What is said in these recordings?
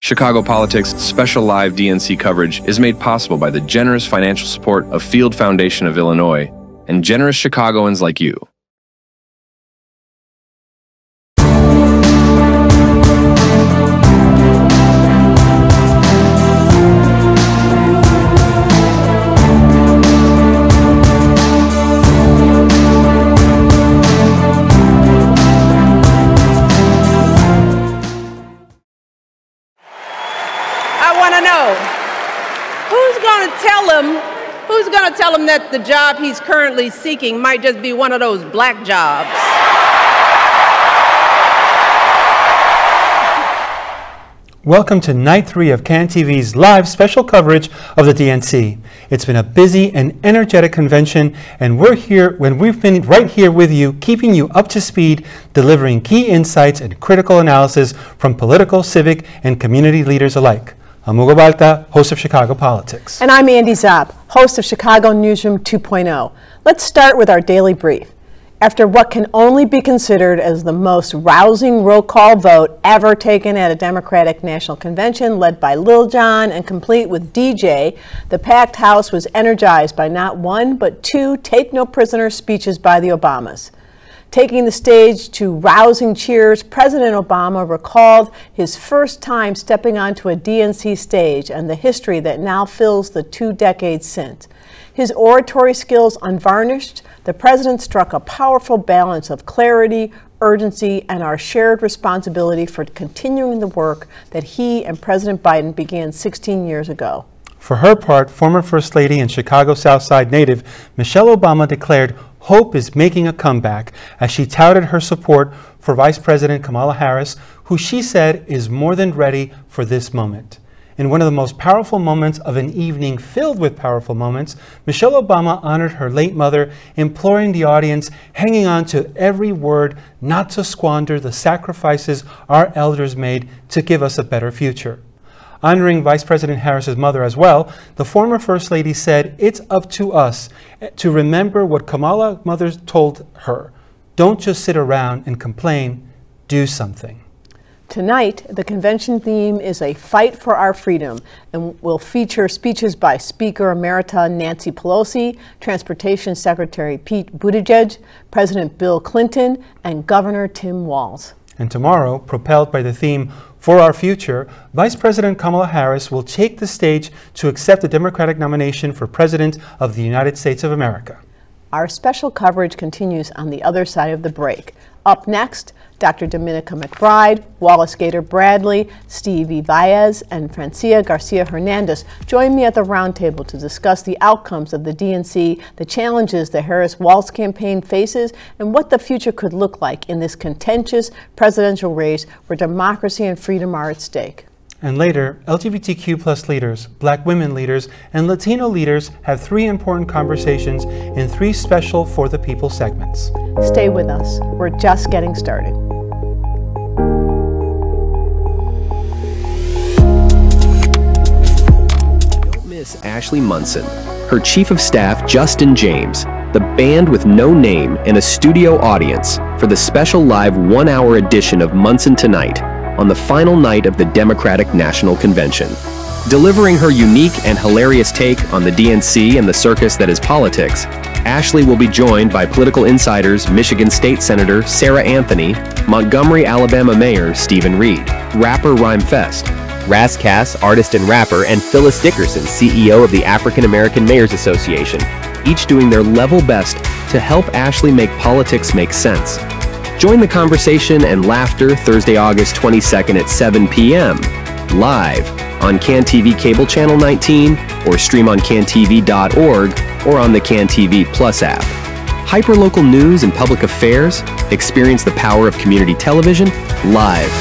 Chicago Politics' special live DNC coverage is made possible by the generous financial support of Field Foundation of Illinois and generous Chicagoans like you. Who's going to tell him that the job he's currently seeking might just be one of those black jobs? Welcome to Night 3 of CAN-TV's live special coverage of the DNC. It's been a busy and energetic convention, and we've been right here with you, keeping you up to speed, delivering key insights and critical analysis from political, civic, and community leaders alike. I'm Hugo Balta, host of Chicago Politics. And I'm Andrea Zopp, host of Chicago Newsroom 2.0. Let's start with our daily brief. After what can only be considered as the most rousing roll call vote ever taken at a Democratic National Convention led by Lil Jon and complete with DJ, the packed House was energized by not one but two take-no-prisoner speeches by the Obamas. Taking the stage to rousing cheers, President Obama recalled his first time stepping onto a DNC stage and the history that now fills the 2 decades since. His oratory skills unvarnished, the president struck a powerful balance of clarity, urgency, and our shared responsibility for continuing the work that he and President Biden began 16 years ago. For her part, former First Lady and Chicago South Side native Michelle Obama declared hope is making a comeback as she touted her support for Vice President Kamala Harris, who she said is more than ready for this moment. In one of the most powerful moments of an evening filled with powerful moments, Michelle Obama honored her late mother, imploring the audience, hanging on to every word, not to squander the sacrifices our elders made to give us a better future. Honoring Vice President Harris's mother as well, the former First Lady said it's up to us to remember what Kamala's mother told her. Don't just sit around and complain, do something. Tonight, the convention theme is a fight for our freedom and will feature speeches by Speaker Emerita Nancy Pelosi, Transportation Secretary Pete Buttigieg, President Bill Clinton, and Governor Tim Walz. And tomorrow, propelled by the theme For Our Future, Vice President Kamala Harris will take the stage to accept the Democratic nomination for President of the United States of America. Our special coverage continues on the other side of the break. Up next, Dr. Dominica McBride, Wallace Gator Bradley, Stevie Baez, and Francia Garcia Hernandez join me at the roundtable to discuss the outcomes of the DNC, the challenges the Harris-Walz campaign faces, and what the future could look like in this contentious presidential race where democracy and freedom are at stake. And later, LGBTQ+ leaders, Black women leaders, and Latino leaders have 3 important conversations in 3 special For the People segments. Stay with us. We're just getting started. Don't miss Ashley Munson, her Chief of Staff Justin James, the band with no name, and a studio audience for the special live 1-hour edition of Munson Tonight, on the final night of the Democratic National Convention. Delivering her unique and hilarious take on the DNC and the circus that is politics, Ashley will be joined by political insiders Michigan State Senator Sarah Anthony, Montgomery, Alabama Mayor Stephen Reed, rapper Rhymefest, Raz Kass, artist and rapper, and Phyllis Dickerson, CEO of the African American Mayors Association, each doing their level best to help Ashley make politics make sense. Join the conversation and laughter Thursday, August 22nd at 7 p.m. live on CAN-TV Cable Channel 19 or stream on cantv.org or on the CAN-TV Plus app. Hyperlocal news and public affairs. Experience the power of community television live.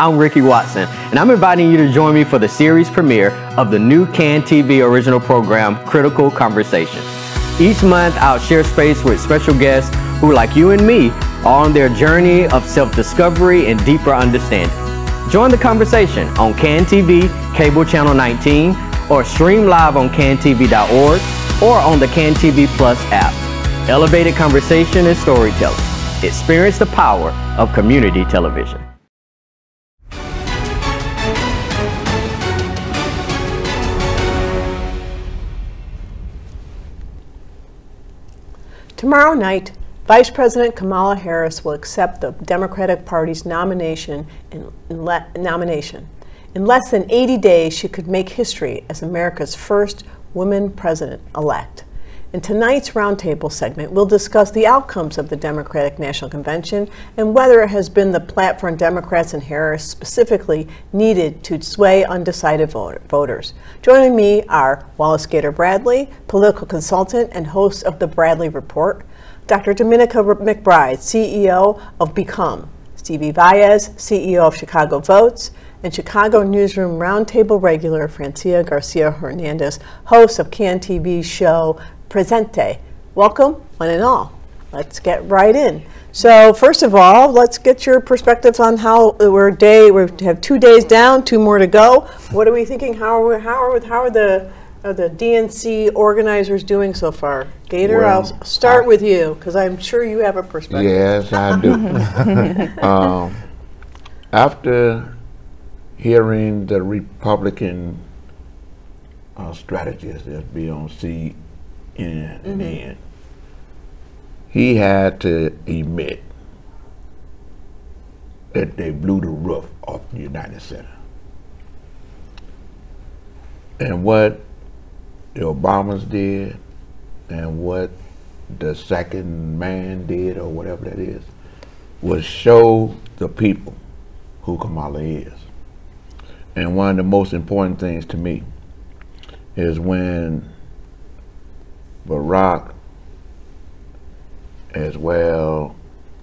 I'm Ricky Watson, and I'm inviting you to join me for the series premiere of the new CAN TV original program, Critical Conversation. Each month, I'll share space with special guests who, like you and me, are on their journey of self-discovery and deeper understanding. Join the conversation on CAN TV, cable channel 19, or stream live on cantv.org or on the CAN TV Plus app. Elevated conversation and storytelling. Experience the power of community television. Tomorrow night, Vice President Kamala Harris will accept the Democratic Party's nomination. In less than 80 days, she could make history as America's first woman president-elect. In tonight's roundtable segment, we'll discuss the outcomes of the Democratic National Convention and whether it has been the platform Democrats and Harris specifically needed to sway undecided voters. Joining me are Wallace Gator Bradley, political consultant and host of the Bradley Report, Dr. Dominica McBride, CEO of Become, Stevie Baez, CEO of Chicago Votes, and Chicago Newsroom Roundtable regular Francia Garcia Hernandez, host of CAN TV's show Presente. Welcome, one and all. Let's get right in. So first of all, let's get your perspectives on how we have 2 days down, 2 more to go. What are we thinking? How are the DNC organizers doing so far? Gator, well, I'll start with you because I'm sure you have a perspective. Yes, I do. After hearing the Republican strategist that be on CNN, he had to admit that they blew the roof off the United Center. And what the Obamas did and what the second man did, or whatever that is, was show the people who Kamala is. And one of the most important things to me is when Barack, as well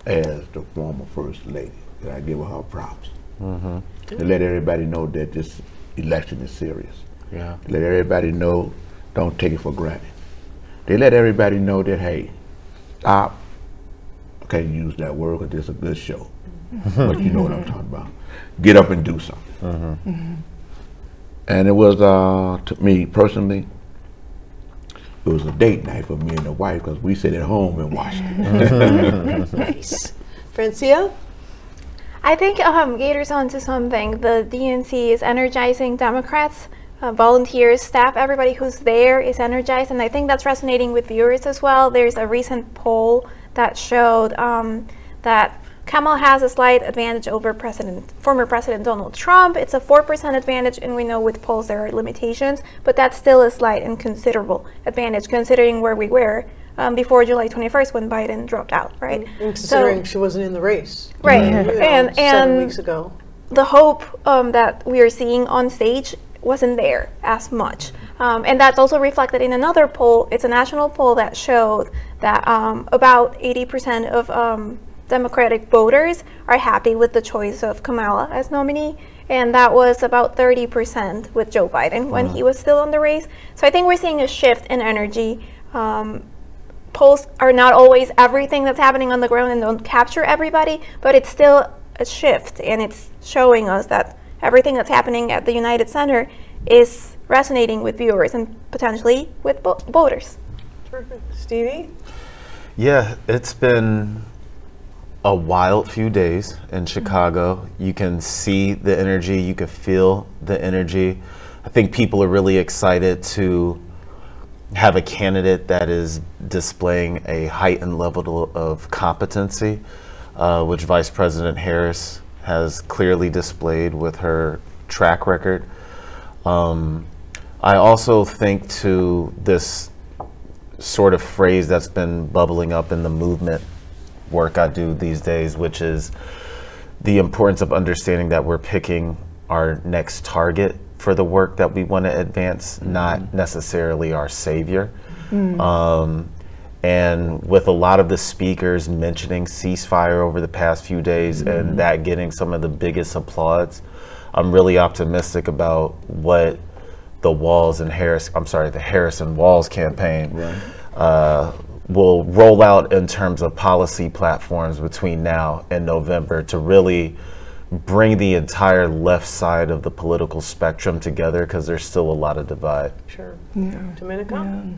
as the former First Lady, that I give her props, to let everybody know that this election is serious. Yeah. Let everybody know, don't take it for granted. They let everybody know that, hey, stop. I can't use that word because it's a good show, but you know what I'm talking about. Get up and do something. And it was, to me personally, it was a date night for me and the wife because we sit at home and watch it. Nice. Francia? I think Gator's onto something. The DNC is energizing Democrats, volunteers, staff, everybody who's there is energized, and I think that's resonating with viewers as well. There's a recent poll that showed that Kamala has a slight advantage over former President Donald Trump. It's a 4% advantage, and we know with polls there are limitations, but that's still a slight and considerable advantage considering where we were before July 21st when Biden dropped out, right? And considering she wasn't in the race. Right, and 7 weeks ago. The hope that we are seeing on stage wasn't there as much. And that's also reflected in another poll. It's a national poll that showed that about 80% of Democratic voters are happy with the choice of Kamala as nominee, and that was about 30% with Joe Biden when he was still in the race. So I think we're seeing a shift in energy. Polls are not always everything that's happening on the ground and don't capture everybody, but it's still a shift, and it's showing us that everything that's happening at the United Center is resonating with viewers and potentially with voters. Terrific. Stevie? Yeah, it's been a wild few days in Chicago. You can see the energy, you can feel the energy. I think people are really excited to have a candidate that is displaying a heightened level of competency, which Vice President Harris has clearly displayed with her track record. I also think to this sort of phrase that's been bubbling up in the movement work I do these days, which is the importance of understanding that we're picking our next target for the work that we want to advance, not necessarily our savior. And with a lot of the speakers mentioning ceasefire over the past few days and that getting some of the biggest applause, I'm really optimistic about what the the Harris and Walls campaign will roll out in terms of policy platforms between now and November to really bring the entire left side of the political spectrum together, because there's still a lot of divide. Sure. Dominica?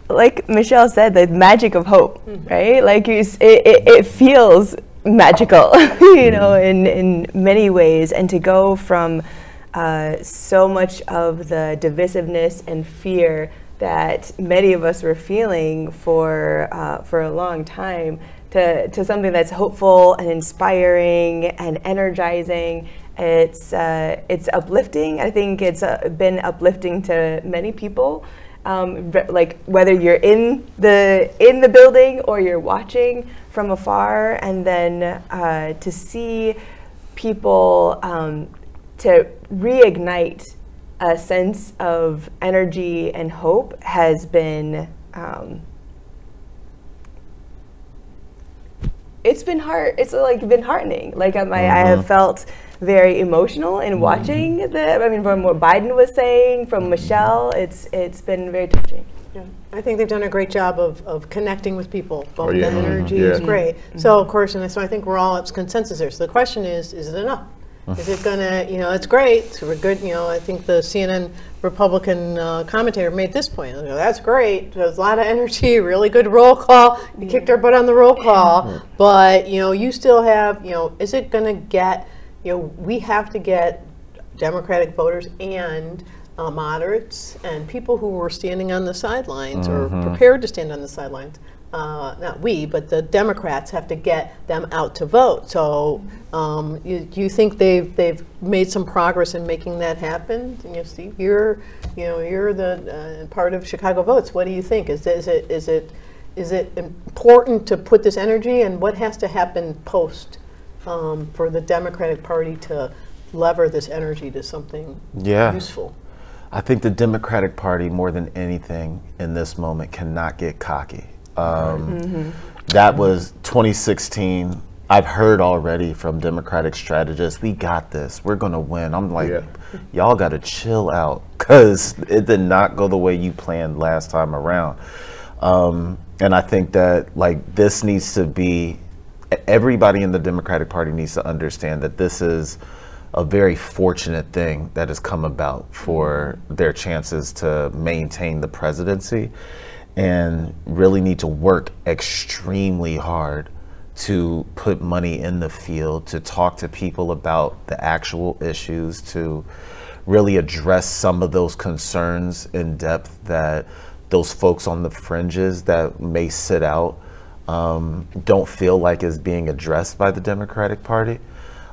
Like Michelle said, the magic of hope, right? Like it feels magical, you know, in many ways. And to go from so much of the divisiveness and fear that many of us were feeling for a long time to something that's hopeful and inspiring and energizing. It's uplifting. I think it's been uplifting to many people. Like whether you're in the building or you're watching from afar, and then to see people to reignite a sense of energy and hope has been it's been been heartening. Like I have felt very emotional in watching from what Biden was saying, from Michelle, it's been very touching. Yeah. I think they've done a great job of connecting with people. Both the energy is great. So of course, and so I think we're all at consensus there. So the question is it enough? Is it gonna, it's great, so we're good, I think the CNN Republican commentator made this point. That's great, there's a lot of energy, really good roll call, you kicked our butt on the roll call, but, you still have, is it gonna get, we have to get Democratic voters and moderates and people who were standing on the sidelines or prepared to stand on the sidelines. Not we, but the Democrats have to get them out to vote. So, you think they've made some progress in making that happen? Steve, you're the part of Chicago Votes. What do you think? Is it important to put this energy, and what has to happen post for the Democratic Party to lever this energy to something useful? I think the Democratic Party, more than anything in this moment, cannot get cocky. That was 2016. I've heard already from Democratic strategists, we got this, we're gonna win. I'm like, y'all gotta chill out, because it did not go the way you planned last time around. And I think that this needs to be, everybody in the Democratic Party needs to understand that this is a very fortunate thing that has come about for their chances to maintain the presidency, and really need to work extremely hard to put money in the field, to talk to people about the actual issues, to really address some of those concerns in depth that those folks on the fringes that may sit out don't feel like is being addressed by the Democratic Party.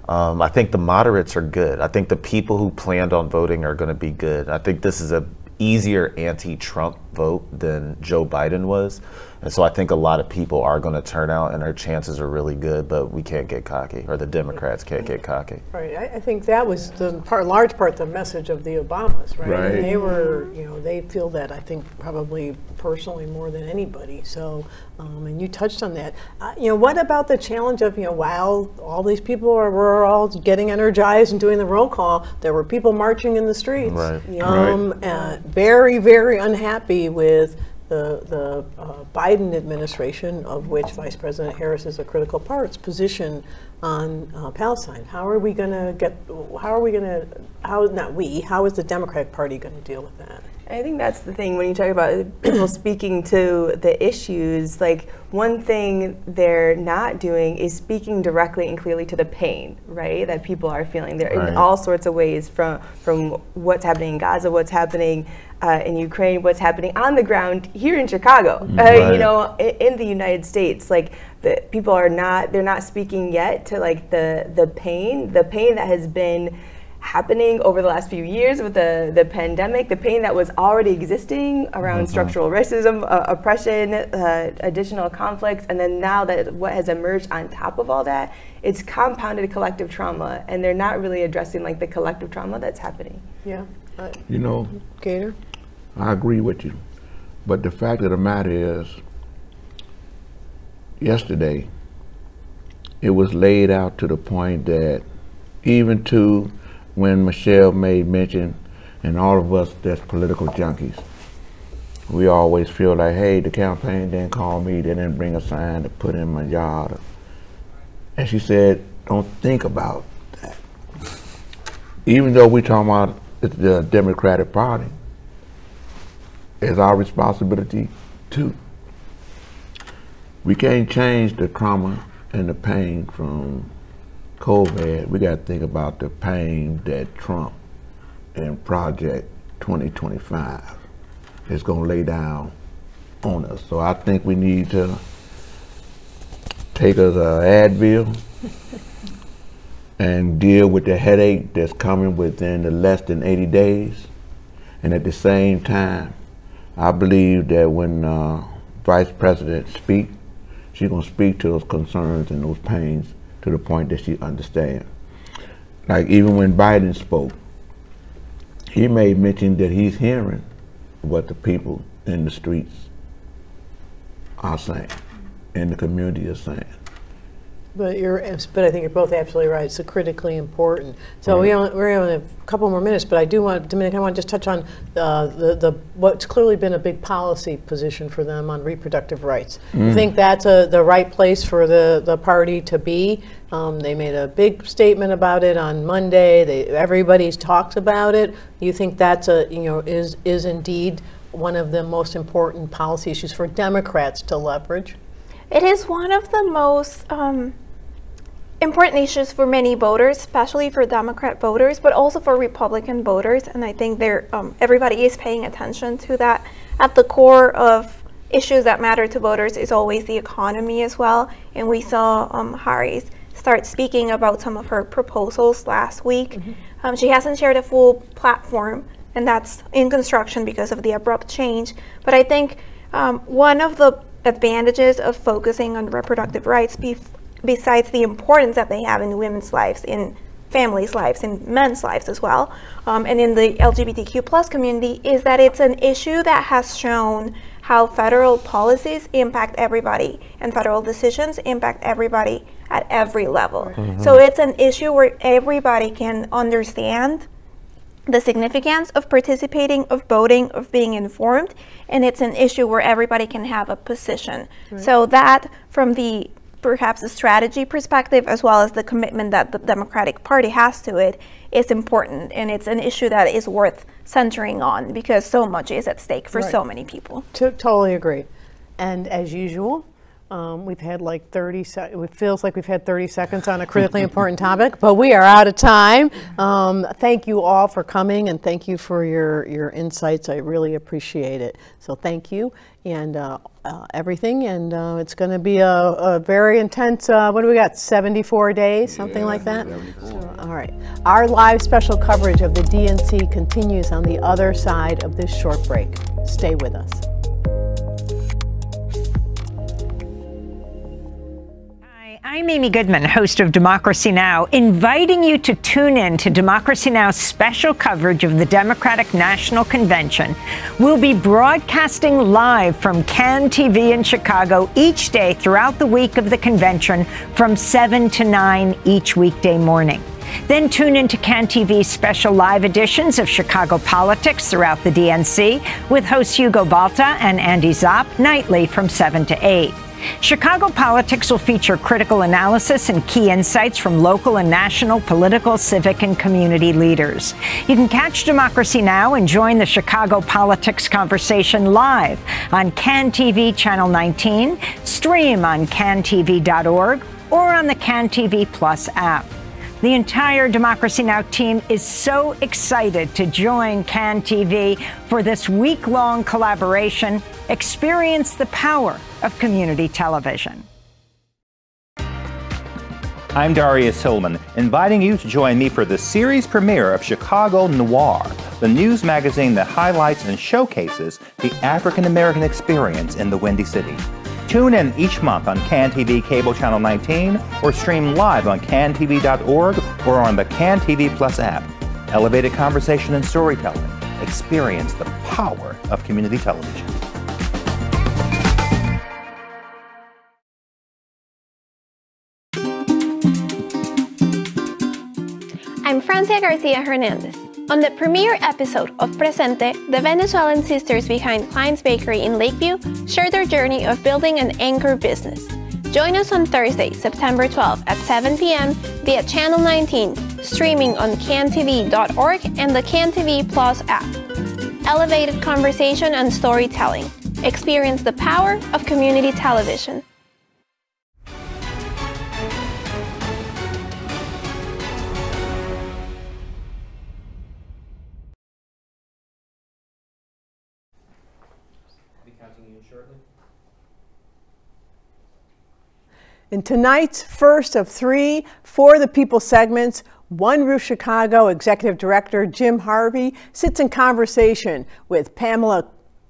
I think the moderates are good. I think the people who planned on voting are going to be good. I think this is a easier anti-Trump vote than Joe Biden was. And so I think a lot of people are going to turn out, and our chances are really good, but we can't get cocky, or the Democrats can't get cocky. Right. I think that was the large part the message of the Obamas, right? Right. And they were, they feel that, I think, probably personally more than anybody. So, and you touched on that. What about the challenge of, while all these people were all getting energized and doing the roll call, there were people marching in the streets. Right. Very, very unhappy with the Biden administration, of which Vice President Harris is a critical part, position on Palestine. How is the Democratic Party going to deal with that? I think that's the thing when you talk about people speaking to the issues. Like, one thing they're not doing is speaking directly and clearly to the pain, right, that people are feeling there in all sorts of ways, from what's happening in Gaza, what's happening in Ukraine, what's happening on the ground here in Chicago, in the United States. Like, the people they're not speaking yet to the pain that has been happening over the last few years with the pandemic, the pain that was already existing around structural racism, oppression, additional conflicts, and then now that what has emerged on top of all that, it's compounded collective trauma, and they're not really addressing the collective trauma that's happening. Yeah. Gator? I agree with you, but the fact of the matter is, yesterday, it was laid out to the point that even to when Michelle made mention, and all of us that's political junkies, we always feel like, hey, the campaign didn't call me, they didn't bring a sign to put in my yard. And she said, don't think about that. Even though we're talking about the Democratic Party, it's our responsibility too. We can't change the trauma and the pain from COVID. We got to think about the pain that Trump and Project 2025 is going to lay down on us. So I think we need to take us an Advil and deal with the headache that's coming within the less than 80 days. And at the same time, I believe that when Vice President speaks, she's going to speak to those concerns and those pains to the point that she understands. Like even when Biden spoke, he made mention that he's hearing what the people in the streets are saying, and the community is saying. But I think you're both absolutely right. It's critically important. So we only have a couple more minutes, but I do want, Dominic, I want to just touch on what's clearly been a big policy position for them on reproductive rights. You think that's the right place for the party to be? They made a big statement about it on Monday. Everybody's talked about it. You think that's is indeed one of the most important policy issues for Democrats to leverage? It is one of the most important issues for many voters, especially for Democrat voters, but also for Republican voters. And I think everybody is paying attention to that. At the core of issues that matter to voters is always the economy as well. And we saw Harris start speaking about some of her proposals last week. She hasn't shared a full platform, and that's in construction because of the abrupt change. But I think one of the advantages of focusing on reproductive rights, besides the importance that they have in women's lives, in families' lives, in men's lives as well, and in the LGBTQ plus community, is that it's an issue that has shown how federal policies impact everybody and federal decisions impact everybody at every level. So it's an issue where everybody can understand the significance of participating, of voting, of being informed, and it's an issue where everybody can have a position. So that, from the perhaps the strategy perspective, as well as the commitment that the Democratic Party has to it, is important, and it's an issue that is worth centering on because so much is at stake for so many people. Totally agree. And as usual, we've had like 30 seconds. It feels like we've had 30 seconds on a critically important topic, but we are out of time. Thank you all for coming, and thank you for your insights. I really appreciate it. So thank you, and everything. And it's going to be a very intense, what do we got, 74 days, something like that? So, all right. Our live special coverage of the DNC continues on the other side of this short break. Stay with us. I'm Amy Goodman, host of Democracy Now!, inviting you to tune in to Democracy Now!'s special coverage of the Democratic National Convention. We'll be broadcasting live from CAN TV in Chicago each day throughout the week of the convention from 7 to 9 each weekday morning. Then tune into CAN TV's special live editions of Chicago Politics throughout the DNC with hosts Hugo Balta and Andy Zopp nightly from 7 to 8. Chicago Politics will feature critical analysis and key insights from local and national political, civic, and community leaders. You can catch Democracy Now! And join the Chicago Politics conversation live on CAN TV Channel 19, stream on cantv.org, or on the CAN TV Plus app. The entire Democracy Now! Team is so excited to join CAN TV for this week-long collaboration. Experience the power of community television. I'm Darius Hillman, inviting you to join me for the series premiere of Chicago Noir, the news magazine that highlights and showcases the African-American experience in the Windy City. Tune in each month on CAN TV Cable Channel 19 or stream live on cantv.org or on the CAN TV Plus app. Elevated conversation and storytelling. Experience the power of community television. Francia Garcia Hernandez. On the premiere episode of Presente, the Venezuelan sisters behind Klein's Bakery in Lakeview share their journey of building an anchor business. Join us on Thursday, September 12 at 7 p.m. via Channel 19, streaming on cantv.org and the CanTV Plus app. Elevated conversation and storytelling. Experience the power of community television. In tonight's first of 3 For the People segments, One Roof Chicago Executive Director Jim Harvey sits in conversation with Pamela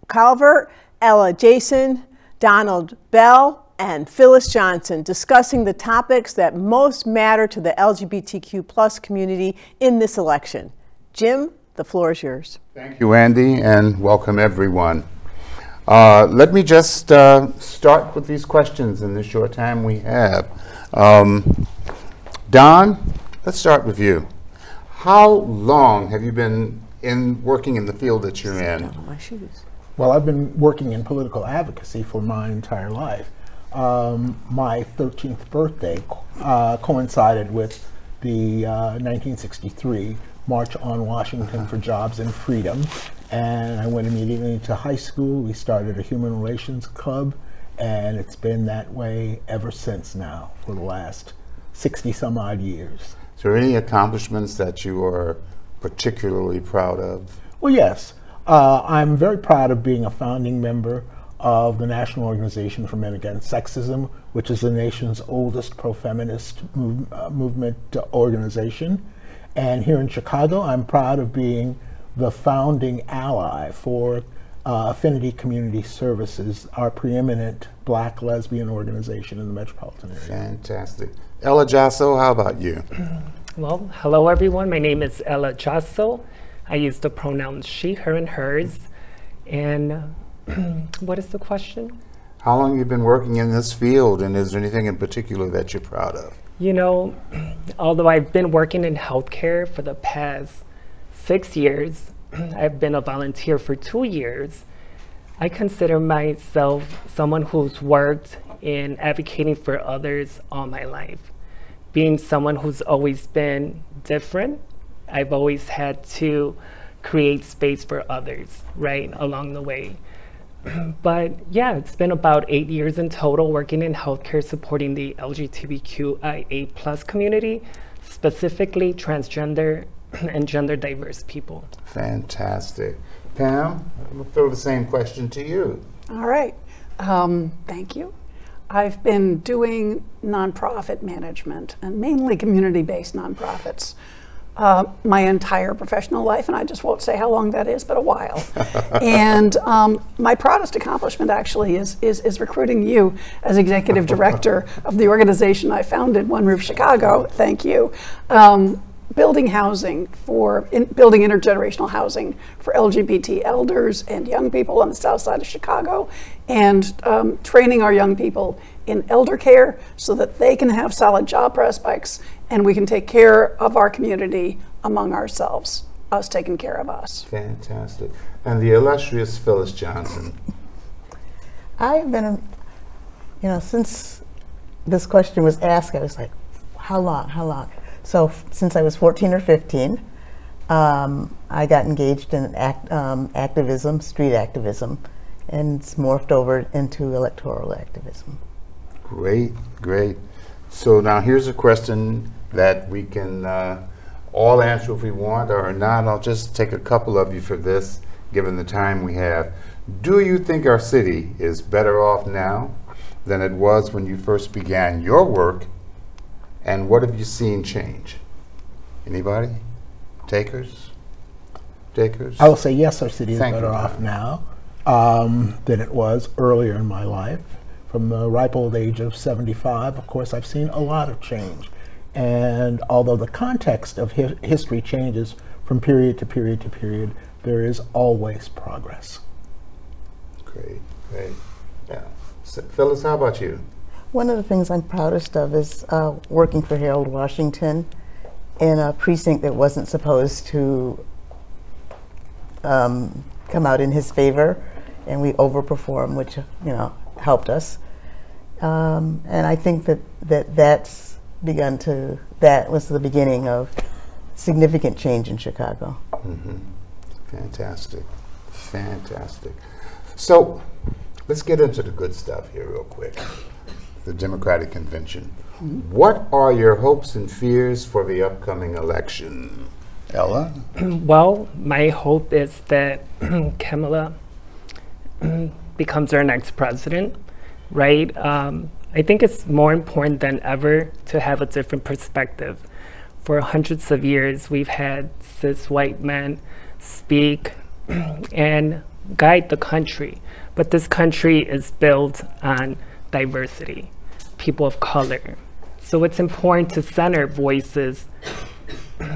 Calvert, Ella Jason, Donald Bell, and Phyllis Johnson, discussing the topics that most matter to the LGBTQ plus community in this election. Jim, the floor is yours. Thank you, Andy, and welcome everyone. Let me just start with these questions in the short time we have. Don, let's start with you. How long have you been working in the field that you're in? Well, I've been working in political advocacy for my entire life. My 13th birthday coincided with the 1963 March on Washington for Jobs and Freedom. And I went immediately to high school. We started a human relations club, and it's been that way ever since now for the last 60 some odd years. Is there any accomplishments that you are particularly proud of? Well, yes. I'm very proud of being a founding member of the National Organization for Men Against Sexism, which is the nation's oldest pro-feminist movement organization. And here in Chicago, I'm proud of being the founding ally for Affinity Community Services, our preeminent Black lesbian organization in the metropolitan area. Fantastic. Ella Jasso, how about you? Well, hello everyone. My name is Ella Jasso. I use the pronouns she, her, and hers. And what is the question? How long have you been working in this field, and is there anything in particular that you're proud of? You know, although I've been working in healthcare for the past 6 years, I've been a volunteer for 2 years, I consider myself someone who's worked in advocating for others all my life. Being someone who's always been different, I've always had to create space for others, right, along the way. But yeah, it's been about 8 years in total working in healthcare supporting the LGBTQIA plus community, specifically transgender and gender diverse people. Fantastic. Pam, I'll throw the same question to you. All right. Thank you. I've been doing nonprofit management and mainly community-based nonprofits my entire professional life, and I just won't say how long that is, but a while. And my proudest accomplishment actually is recruiting you as executive director of the organization I founded, One Roof Chicago. Thank you. Building housing building intergenerational housing for LGBT elders and young people on the south side of Chicago, and training our young people in elder care so that they can have solid job prospects and we can take care of our community among ourselves, us taking care of us. Fantastic. And the illustrious Phyllis Johnson. I've been, since this question was asked, I was like, how long? So since I was 14 or 15, I got engaged in activism, street activism, and it's morphed over into electoral activism. Great, great. So now here's a question that we can all answer if we want or not. I'll just take a couple of you for this, given the time we have. Do you think our city is better off now than it was when you first began your work? And what have you seen change? Anybody? Takers? I will say yes, our city is better off now than it was earlier in my life. From the ripe old age of 75, of course, I've seen a lot of change. And although the context of history changes from period to period to period, there is always progress. Great, great. Yeah. So, Phyllis, how about you? One of the things I'm proudest of is working for Harold Washington in a precinct that wasn't supposed to come out in his favor, and we overperformed, which helped us. And I think that was the beginning of significant change in Chicago. Mm-hmm. Fantastic, fantastic. So let's get into the good stuff here real quick. The Democratic Convention. What are your hopes and fears for the upcoming election? Ella? Well, my hope is that Kamala becomes our next president, right? I think it's more important than ever to have a different perspective. For hundreds of years, we've had cis white men speak and guide the country. But this country is built on diversity, people of color. So it's important to center voices,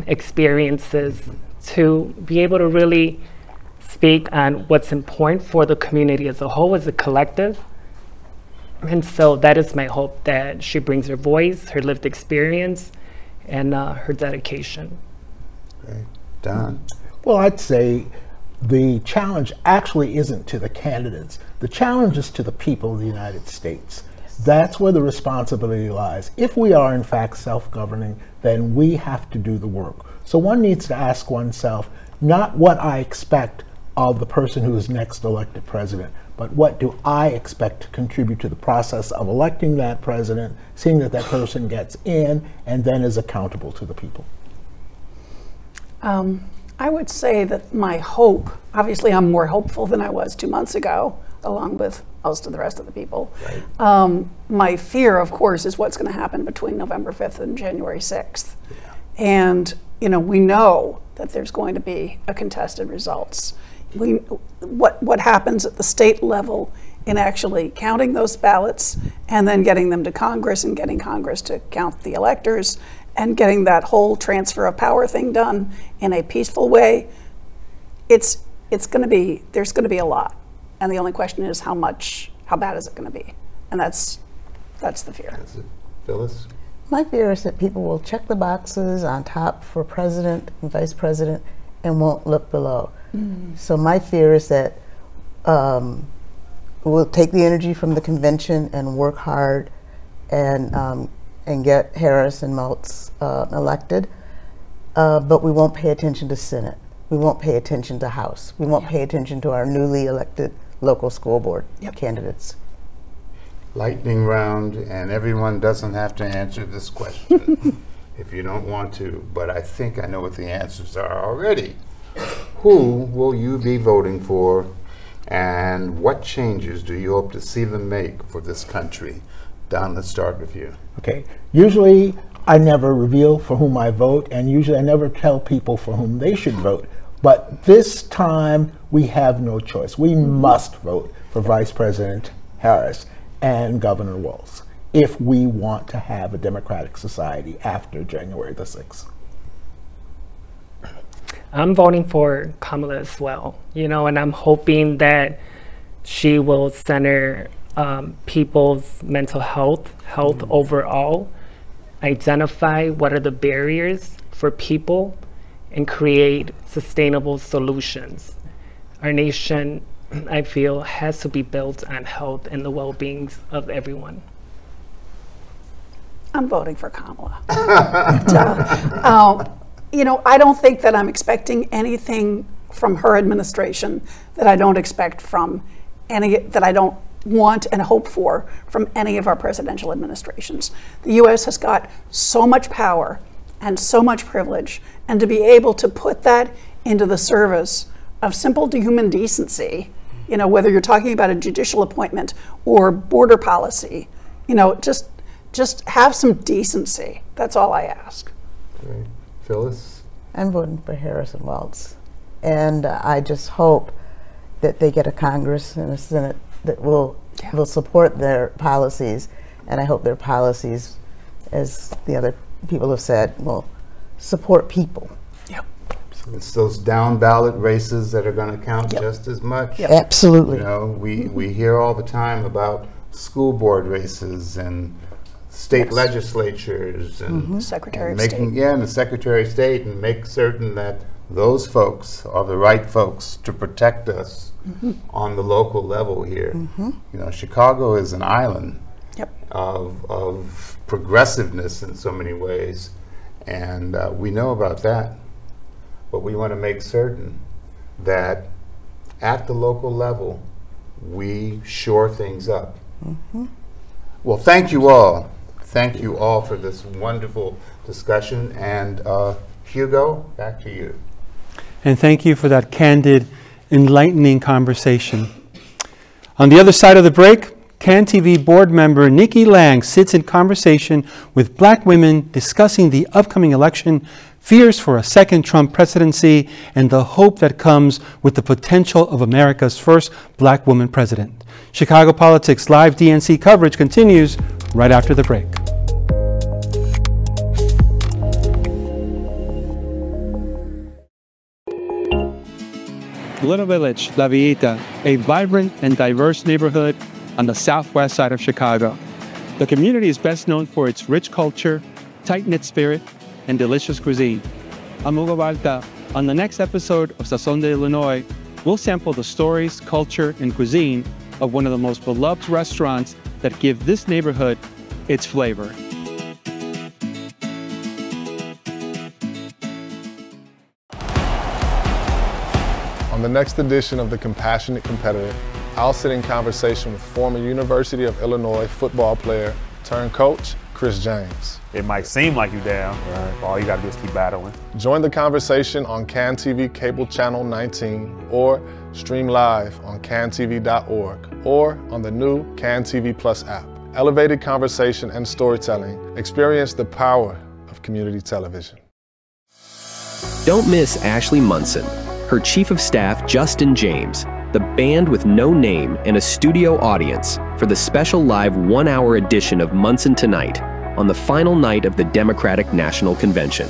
experiences, to be able to really speak on what's important for the community as a whole, as a collective. And so that is my hope, that she brings her voice, her lived experience, and her dedication. Okay. Don? Well, I'd say the challenge actually isn't to the candidates. The challenge is to the people of the United States. That's where the responsibility lies. If we are in fact self-governing, then we have to do the work. So one needs to ask oneself, not what I expect of the person who is next elected president, but what do I expect to contribute to the process of electing that president, seeing that that person gets in, and then is accountable to the people. I would say that my hope, obviously I'm more hopeful than I was 2 months ago, along with most of the rest of the people. Right. My fear, of course, is what's going to happen between November 5th and January 6th. Yeah. And, we know that there's going to be a contested results. What happens at the state level in actually counting those ballots and then getting them to Congress and getting Congress to count the electors and getting that whole transfer of power thing done in a peaceful way, there's going to be a lot. And the only question is how bad is it going to be? And that's the fear. That's it. Phyllis? My fear is that people will check the boxes on top for president and vice president and won't look below. So my fear is that we'll take the energy from the convention and work hard and get Harris and Maltz elected, but we won't pay attention to Senate. We won't pay attention to House. We won't pay attention to our newly elected local school board candidates. Lightning round, and everyone doesn't have to answer this question if you don't want to, but I think I know what the answers are already. Who will you be voting for, and what changes do you hope to see them make for this country? Don, let's start with you. Okay. Usually I never reveal for whom I vote, and usually I never tell people for whom they should vote. But this time we have no choice. We must vote for Vice President Harris and Governor Walz if we want to have a democratic society after January the 6th. I'm voting for Kamala as well, and I'm hoping that she will center people's mental health overall, identify what are the barriers for people, and create sustainable solutions. Our nation, I feel, has to be built on health and the well-being of everyone. I'm voting for Kamala. I don't think that I'm expecting anything from her administration that I don't expect from that I don't want and hope for from any of our presidential administrations. The U.S. has got so much power and so much privilege, and to be able to put that into the service of simple human decency, whether you're talking about a judicial appointment or border policy, just have some decency. That's all I ask. Okay. Phyllis? I'm voting for Harris and Walz. And I just hope that they get a Congress and a Senate that will support their policies. And I hope their policies, as the other people have said, will support people. Yep. So it's those down ballot races that are going to count just as much. Yep. Absolutely. We hear all the time about school board races and state legislatures and Secretary and of making, State. yeah, and the Secretary of State, and make certain that those folks are the right folks to protect us on the local level here. You know, Chicago is an island of progressiveness in so many ways, and we know about that, but we want to make certain that at the local level we shore things up. Well, thank you all. Thank you all for this wonderful discussion, and Hugo, back to you. And thank you for that candid, enlightening conversation. On the other side of the break, CAN TV board member Nikki Lang sits in conversation with black women discussing the upcoming election, fears for a second Trump presidency, and the hope that comes with the potential of America's first black woman president. Chicago Politics Live DNC coverage continues right after the break. Little Village, La Villita, a vibrant and diverse neighborhood on the southwest side of Chicago. The community is best known for its rich culture, tight-knit spirit, and delicious cuisine. I'm Hugo Balta. On the next episode of Sazón de Illinois, we'll sample the stories, culture, and cuisine of one of the most beloved restaurants that give this neighborhood its flavor. On the next edition of The Compassionate Competitor, I'll sit in conversation with former University of Illinois football player turned coach, Chris James. It might seem like you're down, but all you gotta do is keep battling. Join the conversation on CAN TV Cable Channel 19 or stream live on cantv.org or on the new CAN TV Plus app. Elevated conversation and storytelling. Experience the power of community television. Don't miss Ashley Munson, her chief of staff, Justin James, the band with no name, and a studio audience for the special live 1-hour edition of Munson Tonight on the final night of the Democratic National Convention.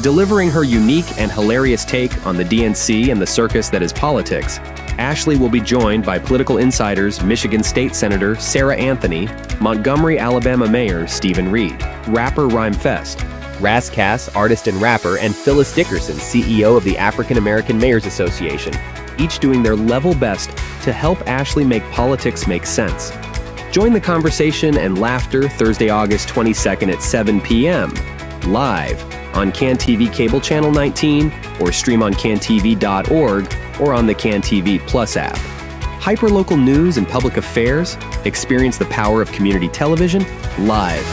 Delivering her unique and hilarious take on the DNC and the circus that is politics, Ashley will be joined by political insiders Michigan State Senator Sarah Anthony, Montgomery, Alabama Mayor Stephen Reed, rapper Rhymefest, Ras Kass, artist and rapper, and Phyllis Dickerson, CEO of the African American Mayors Association, each doing their level best to help Ashley make politics make sense. Join the conversation and laughter Thursday, August 22nd at 7 p.m. live on CAN TV Cable Channel 19 or stream on cantv.org or on the CAN TV Plus app. Hyperlocal news and public affairs, experience the power of community television live.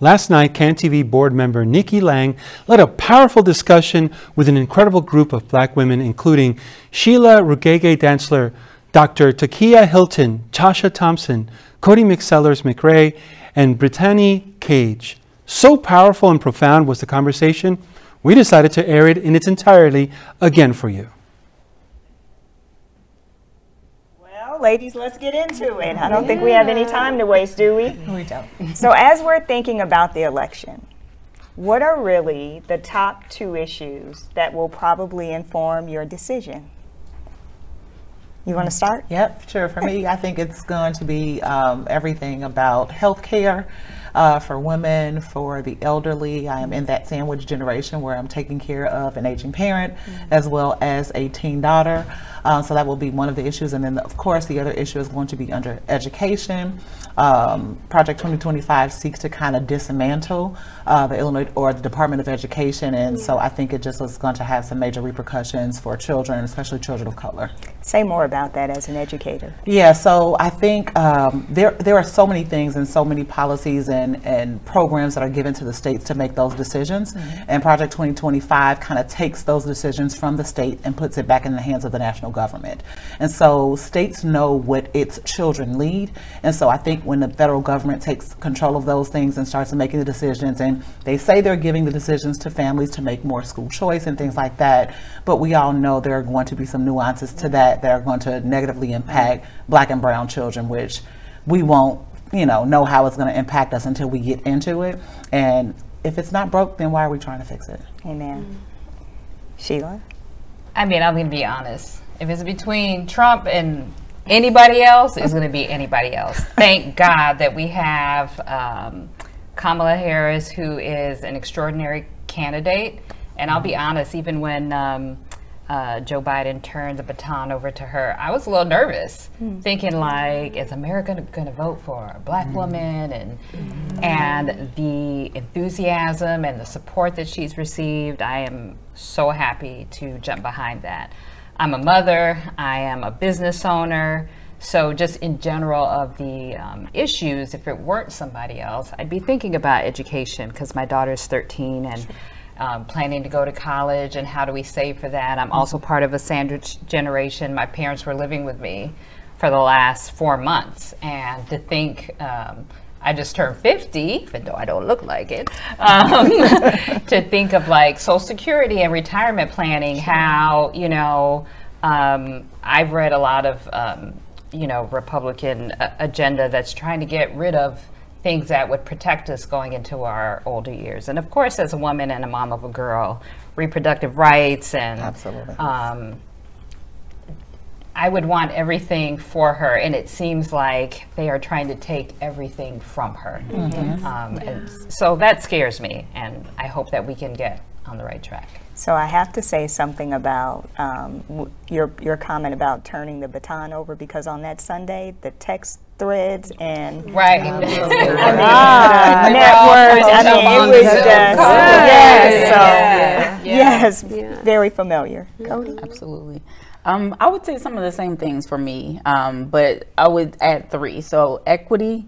Last night, CAN TV board member Nikki Lang led a powerful discussion with an incredible group of black women, including Sheila Rugege-Dantzler, Dr. Takia Hilton, Tasha Thompson, Cody McSellers-McRae, and Brittany Cage. So powerful and profound was the conversation, we decided to air it in its entirety again for you. Ladies, let's get into it. I don't think we have any time to waste, do we? We don't. So as we're thinking about the election, what are really the top 2 issues that will probably inform your decision? You want to start? Yep, sure. For me, I think it's going to be everything about health care for women, for the elderly. I am in that sandwich generation where I'm taking care of an aging parent as well as a teen daughter. So that will be one of the issues. And then, of course, the other issue is going to be under education. Project 2025 seeks to kind of dismantle the Illinois or the Department of Education. And so I think it just is going to have some major repercussions for children, especially children of color. Say more about that as an educator. Yeah, so I think there are so many things and so many policies and programs that are given to the states to make those decisions. And Project 2025 kind of takes those decisions from the state and puts it back in the hands of the national government. And so states know what its children need. And so I think when the federal government takes control of those things and starts making the decisions, and they say they're giving the decisions to families to make more school choice and things like that, but we all know there are going to be some nuances to that that are going to negatively impact black and brown children, which we won't you know how it's going to impact us until we get into it. And if it's not broke, then why are we trying to fix it? Amen. Sheila? I mean, I'm going to be honest. If it's between Trump and anybody else, it's going to be anybody else. Thank God that we have Kamala Harris, who is an extraordinary candidate. And I'll be honest, even when Joe Biden turned the baton over to her, I was a little nervous, thinking like, is America going to vote for a black woman? And the enthusiasm and the support that she's received, I am so happy to jump behind that. I'm a mother, I am a business owner, so just in general of the issues, if it weren't somebody else, I'd be thinking about education, because my daughter's 13 and planning to go to college, and how do we save for that? I'm also part of a sandwich generation. My parents were living with me for the last 4 months, and to think I just turned 50, even though I don't look like it, to think of like Social Security and retirement planning, how, you know, I've read a lot of, you know, Republican agenda that's trying to get rid of things that would protect us going into our older years. And of course, as a woman and a mom of a girl, reproductive rights and absolutely. I would want everything for her, and it seems like they are trying to take everything from her. And so that scares me, and I hope that we can get on the right track. So I have to say something about your comment about turning the baton over, because on that Sunday, the text threads and networks, I mean, it was just, yes, very familiar. Cody? Absolutely. I would say some of the same things for me, but I would add 3. So equity,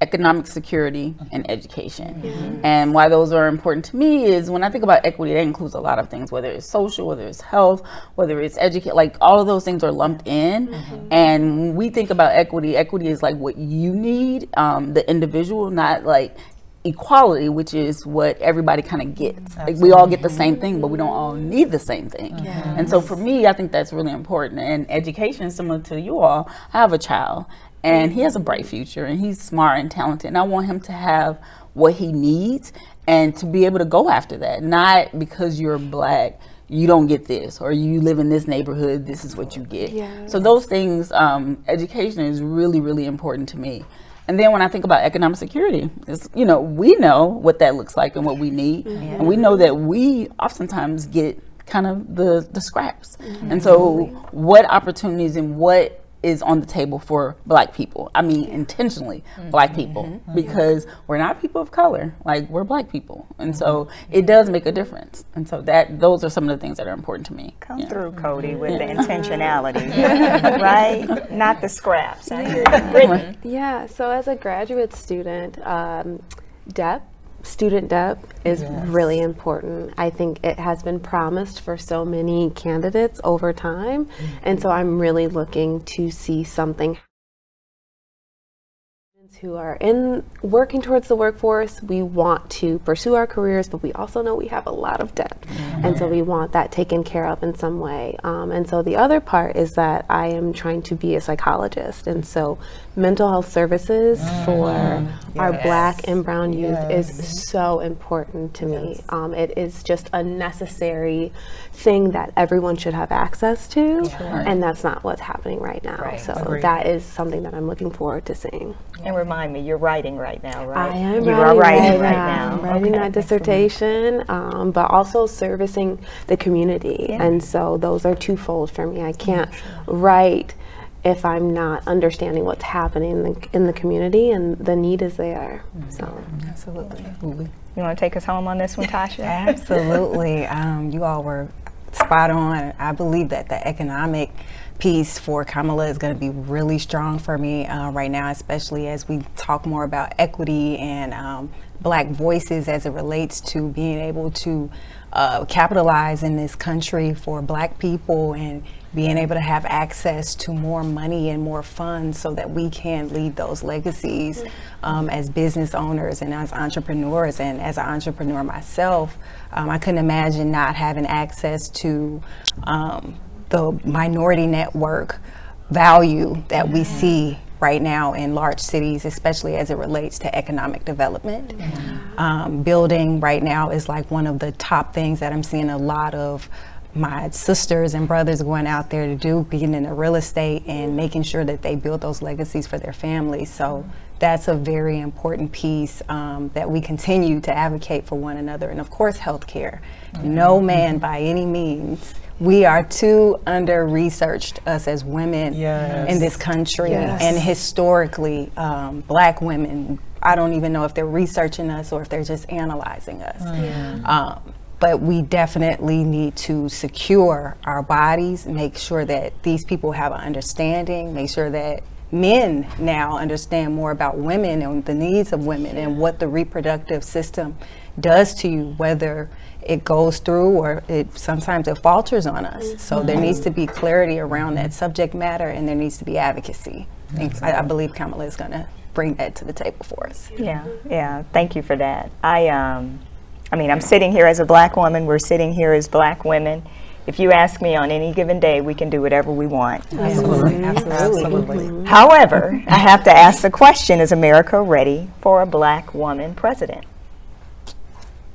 economic security, and education. And why those are important to me is when I think about equity, that includes a lot of things, whether it's social, whether it's health, whether it's educate, like all of those things are lumped in. And when we think about equity, equity is like what you need, the individual, not like equality, which is what everybody kind of gets. Like we all get the same thing, but we don't all need the same thing. And so for me, I think that's really important. And education, similar to you all, I have a child and he has a bright future and he's smart and talented, and I want him to have what he needs and to be able to go after that, not because you're black you don't get this, or you live in this neighborhood, this is what you get. So those things, education is really, really important to me. And then when I think about economic security, it's, you know, we know what that looks like and what we need. And we know that we oftentimes get kind of the scraps. And so what opportunities and what is on the table for black people? I mean, intentionally black people, because we're not people of color, like we're black people. And so it does make a difference. And so those are some of the things that are important to me. Come through, Cody, with the intentionality, right? Not the scraps. I hear you. Yeah, so as a graduate student, student debt is really important. I think it has been promised for so many candidates over time, and so I'm really looking to see something who are working towards the workforce. We want to pursue our careers, but we also know we have a lot of debt, and so we want that taken care of in some way. And so the other part is that I am trying to be a psychologist, and so mental health services for our black and brown youth is so important to me. It is just a necessary thing that everyone should have access to, and that's not what's happening right now. So that is something that I'm looking forward to seeing. And remind me, you're writing right now, right? I am writing right now. I'm writing that dissertation, but also servicing the community. And so those are twofold for me. I can't write if I'm not understanding what's happening in the community, and the need is there. So absolutely. You want to take us home on this one, Tasha? Absolutely. You all were spot on. I believe that the economic piece for Kamala is going to be really strong for me right now, especially as we talk more about equity and black voices as it relates to being able to capitalize in this country for black people and being able to have access to more money and more funds so that we can leave those legacies as business owners and as entrepreneurs. And as an entrepreneur myself, I couldn't imagine not having access to the minority network value that we see right now in large cities, especially as it relates to economic development. Building right now is like one of the top things that I'm seeing a lot of my sisters and brothers going out there to do, getting into real estate and making sure that they build those legacies for their families. So that's a very important piece that we continue to advocate for one another. And of course, healthcare. No man by any means. We are too under-researched, us as women in this country. And historically, Black women, I don't even know if they're researching us or if they're just analyzing us. But we definitely need to secure our bodies, make sure that these people have an understanding, make sure that men now understand more about women and the needs of women and what the reproductive system does to you, whether it goes through or sometimes it falters on us. So there needs to be clarity around that subject matter, and there needs to be advocacy. And I believe Kamala is going to bring that to the table for us. Yeah, thank you for that. I mean, I'm sitting here as a Black woman, we're sitting here as Black women. If you ask me on any given day, we can do whatever we want. Absolutely. However, I have to ask the question, is America ready for a Black woman president?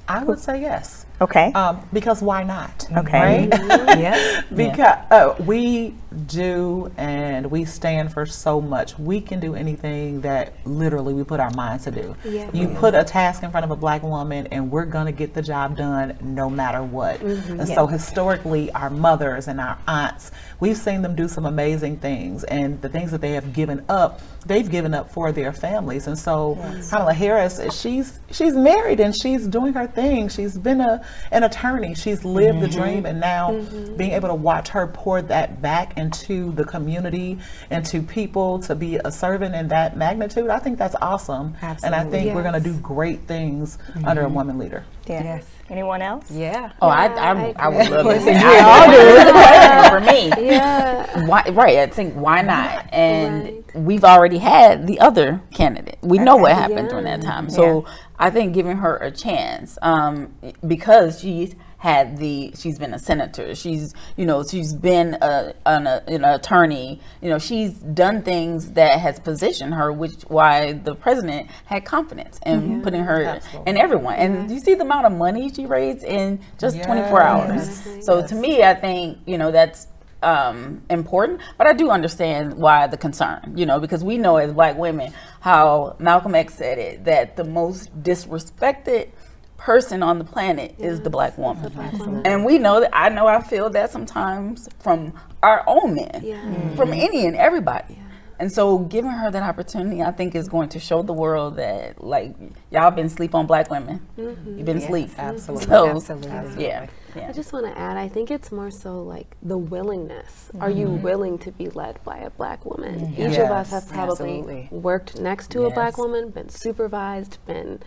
I would say yes. Okay. Because why not? Okay. Right? Because we do and we stand for so much. We can do anything that literally we put our minds to do. You put a task in front of a Black woman and we're going to get the job done no matter what. And so historically, our mothers and our aunts, we've seen them do some amazing things, and the things that they have given up, they've given up for their families. And so Kamala Harris, she's married and she's doing her thing. She's been an attorney. She's lived the dream, and now being able to watch her pour that back into the community and to people, to be a servant in that magnitude, I think that's awesome. And I think we're going to do great things under a woman leader. Anyone else? I would love to say we all do. It's a question for me. Why, I think why not? And we've already had the other candidate. We know what happened during that time. So I think giving her a chance, because she's been a senator, she's been an attorney, she's done things that has positioned her, which why the president had confidence in putting her in everyone. And you see the amount of money she raised in just 24 hours. So to me, I think that's important, but I do understand why the concern, because we know as Black women how Malcolm X said it, that the most disrespected person on the planet is the Black woman. And we know that, I feel that sometimes from our own men, from any and everybody. And so giving her that opportunity, I think, is going to show the world that, like, y'all been asleep on Black women. You've been asleep. Absolutely. I just want to add, I think it's more so like the willingness. Are you willing to be led by a Black woman? Each of us have probably worked next to a Black woman, been supervised, been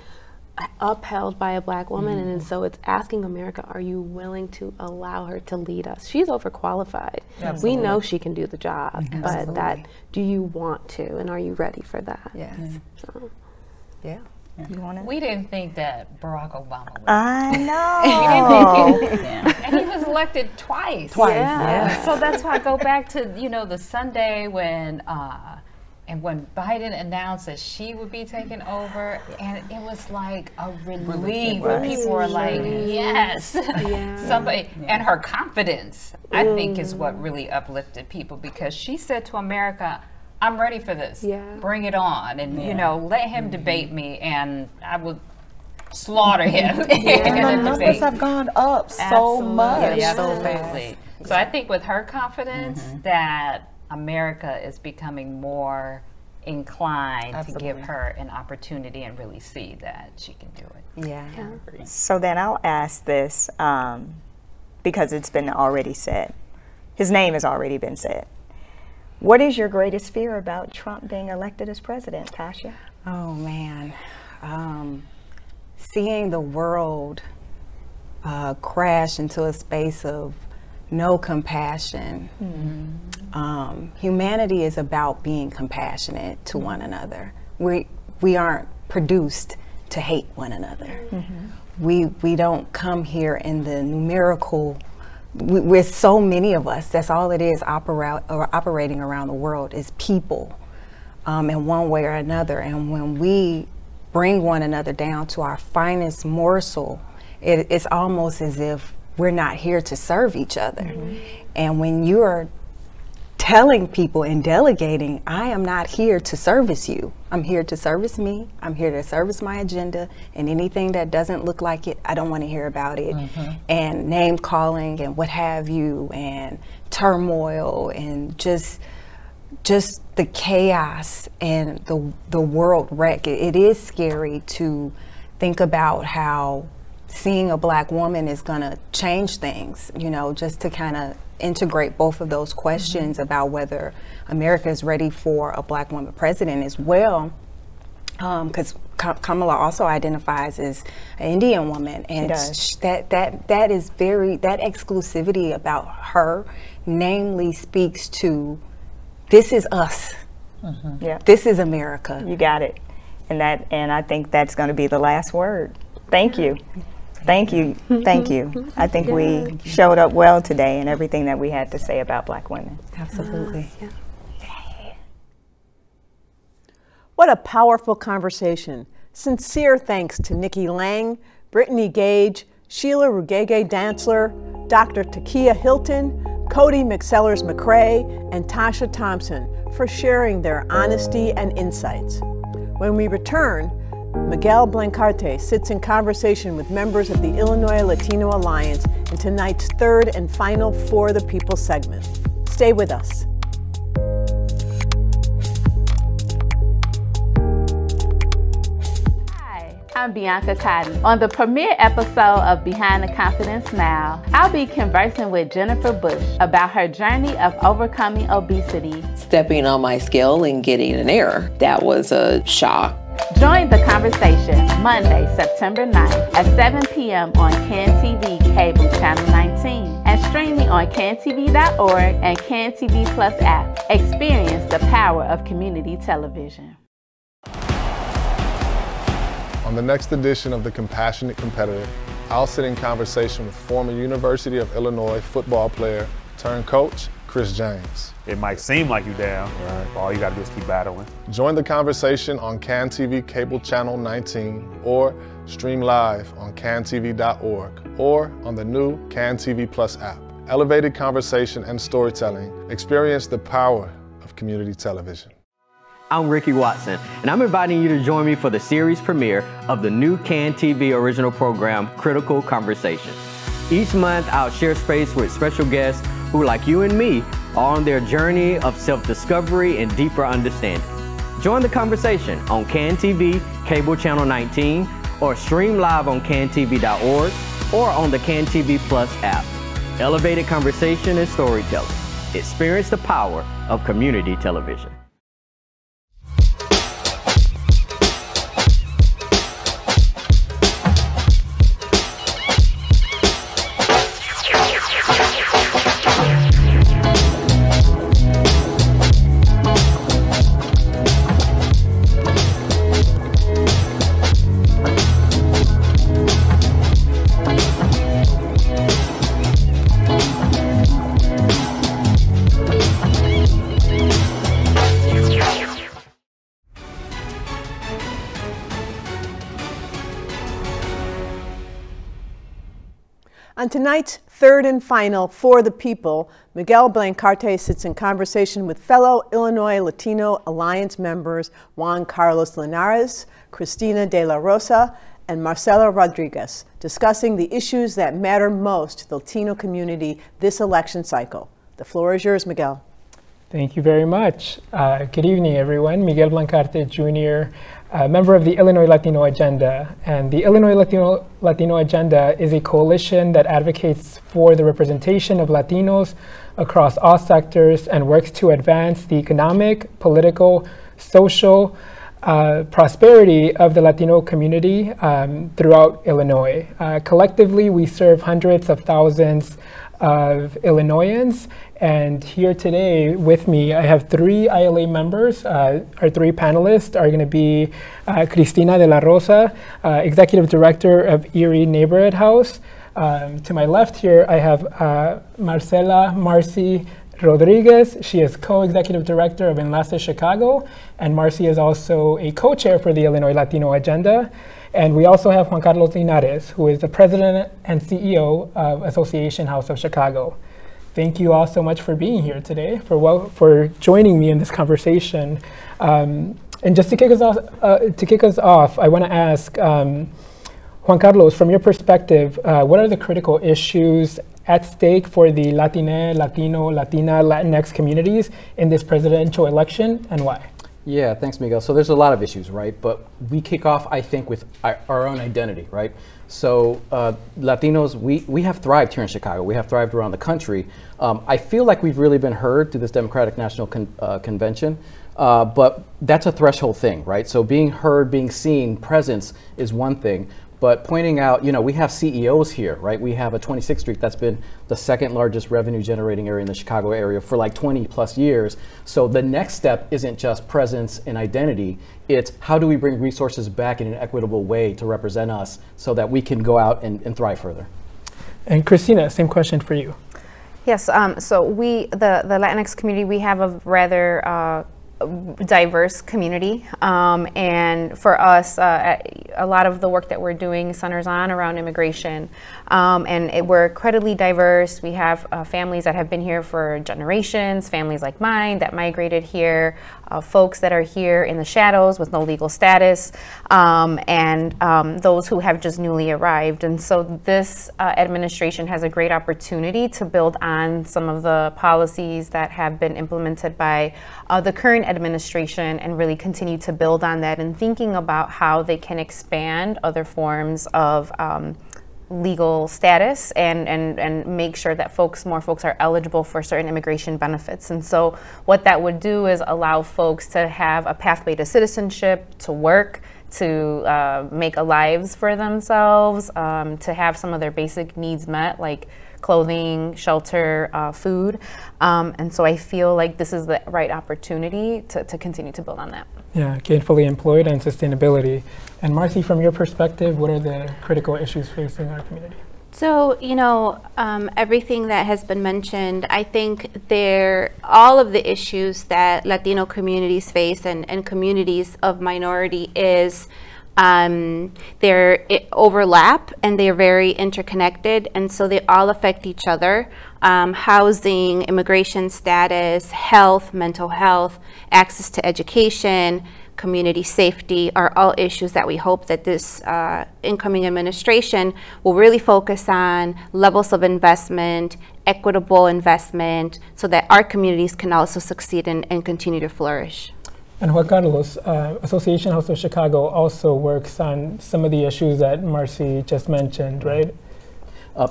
upheld by a Black woman, and so it's asking America, are you willing to allow her to lead us? She's overqualified. We know she can do the job, but do you want to, and are you ready for that? So, we didn't think that Barack Obama would. I know. We didn't think it. And he was elected twice. So that's why I go back to, the Sunday when Biden announced that she would be taking over, and it was like a relief. People were like, yes. Somebody, and her confidence, I think, is what really uplifted people, because she said to America, I'm ready for this. Bring it on. And, let him debate me, and I will slaughter him. The numbers have gone up so much. Absolutely. So I think with her confidence that America is becoming more inclined to give her an opportunity and really see that she can do it. So then I'll ask this, because it's been already said. His name has already been said. What is your greatest fear about Trump being elected as president, Tasha? Oh, man. Seeing the world crash into a space of no compassion. Humanity is about being compassionate to one another. We aren't produced to hate one another. We don't come here in the numerical. With so many of us, that's all it is operating around the world is people. in one way or another. And when we bring one another down to our finest morsel, it's almost as if we're not here to serve each other. And when you're telling people and delegating, I am not here to service you. I'm here to service me. I'm here to service my agenda, and anything that doesn't look like it, I don't want to hear about it. And name calling and what have you, and turmoil, and just the chaos and the world wreck. It is scary to think about how seeing a Black woman is going to change things, you know, just to kind of integrate both of those questions about whether America is ready for a Black woman president as well, because Kamala also identifies as an Indian woman, and that is very, that exclusivity about her namely speaks to, this is us. This is America. You got it. And I think that's going to be the last word. Thank you. Thank you. Thank you. I think we showed up well today in everything that we had to say about Black women. Absolutely. What a powerful conversation. Sincere thanks to Nikki Lang, Brittany Gage, Sheila Rugege-Dantzler, Dr. Takia Hilton, Cody McSellers-McCrae, and Tasha Thompson for sharing their honesty and insights. When we return, Miguel Blancarte sits in conversation with members of the Illinois Latino Alliance in tonight's third and final For the People segment. Stay with us. I'm Bianca Cotton. On the premiere episode of Behind the Confident Smile, I'll be conversing with Jennifer Bush about her journey of overcoming obesity. Stepping on my scale and getting an error. That was a shock. Join the conversation Monday, September 9th at 7 p.m. on CAN-TV Cable Channel 19 and streaming on cantv.org and CAN-TV Plus app. Experience the power of community television. On the next edition of The Compassionate Competitor, I'll sit in conversation with former University of Illinois football player turned coach, Chris James. It might seem like you're down, but all you gotta do is keep battling. Join the conversation on CAN-TV Cable Channel 19 or stream live on cantv.org or on the new CAN-TV Plus app. Elevated conversation and storytelling. Experience the power of community television. I'm Ricky Watson, and I'm inviting you to join me for the series premiere of the new CAN-TV original program, Critical Conversation. Each month, I'll share space with special guests who, like you and me, are on their journey of self-discovery and deeper understanding. Join the conversation on CAN-TV, Cable Channel 19, or stream live on cantv.org or on the CAN-TV Plus app. Elevated conversation and storytelling. Experience the power of community television. On tonight's third and final For the People, Miguel Blancarte sits in conversation with fellow Illinois Latino Alliance members Juan Carlos Linares, Cristina de la Rosa, and Marcela Rodriguez, discussing the issues that matter most to the Latino community this election cycle. The floor is yours, Miguel. Thank you very much. Good evening, everyone. Miguel Blancarte Jr., member of the Illinois Latino Agenda. And the Illinois Latino Agenda is a coalition that advocates for the representation of Latinos across all sectors and works to advance the economic, political, social prosperity of the Latino community throughout Illinois. Collectively, we serve hundreds of thousands of Illinoisans. And here today with me, I have three ILA members. Our three panelists are going to be Cristina de la Rosa, Executive Director of Erie Neighborhood House. To my left here, I have Marcela Marcy Rodriguez. She is co-executive director of Enlace Chicago, and Marcy is also a co-chair for the Illinois Latino Agenda. And we also have Juan Carlos Linares, who is the president and CEO of Association House of Chicago. Thank you all so much for being here today, for joining me in this conversation. And just to kick us off, I want to ask Juan Carlos, from your perspective, what are the critical issues at stake for the Latine, Latino, Latina, Latinx communities in this presidential election, and why? Yeah, thanks, Miguel. So there's a lot of issues, right? But we kick off, I think, with our own identity, right? So Latinos, we have thrived here in Chicago. We have thrived around the country. I feel like we've really been heard through this Democratic National Convention, but that's a threshold thing, right? So being heard, being seen, presence is one thing. But pointing out, you know, we have CEOs here, right? We have a 26th Street that's been the second largest revenue generating area in the Chicago area for like 20 plus years. So the next step isn't just presence and identity, it's how do we bring resources back in an equitable way to represent us so that we can go out and thrive further. And Christina, same question for you. Yes, so the Latinx community, we have a rather diverse community, and for us a lot of the work that we're doing centers on around immigration, and we're incredibly diverse. We have families that have been here for generations, families like mine that migrated here, folks that are here in the shadows with no legal status, and those who have just newly arrived. And so this administration has a great opportunity to build on some of the policies that have been implemented by the current administration and really continue to build on that, and thinking about how they can expand other forms of legal status and make sure that more folks are eligible for certain immigration benefits. And so what that would do is allow folks to have a pathway to citizenship, to work, to make lives for themselves, to have some of their basic needs met, like clothing, shelter, food. And so I feel like this is the right opportunity to continue to build on that. Yeah, gainfully employed and sustainability. And Marcy, from your perspective, what are the critical issues facing our community? So, you know, everything that has been mentioned, I think all of the issues that Latino communities face and communities of minority is they overlap and they're very interconnected, and so they all affect each other. Housing, immigration status, health, mental health, access to education, community safety are all issues that we hope that this incoming administration will really focus on levels of investment, equitable investment, so that our communities can also succeed and continue to flourish. And Juan Carlos, Association House of Chicago also works on some of the issues that Marcy just mentioned, right?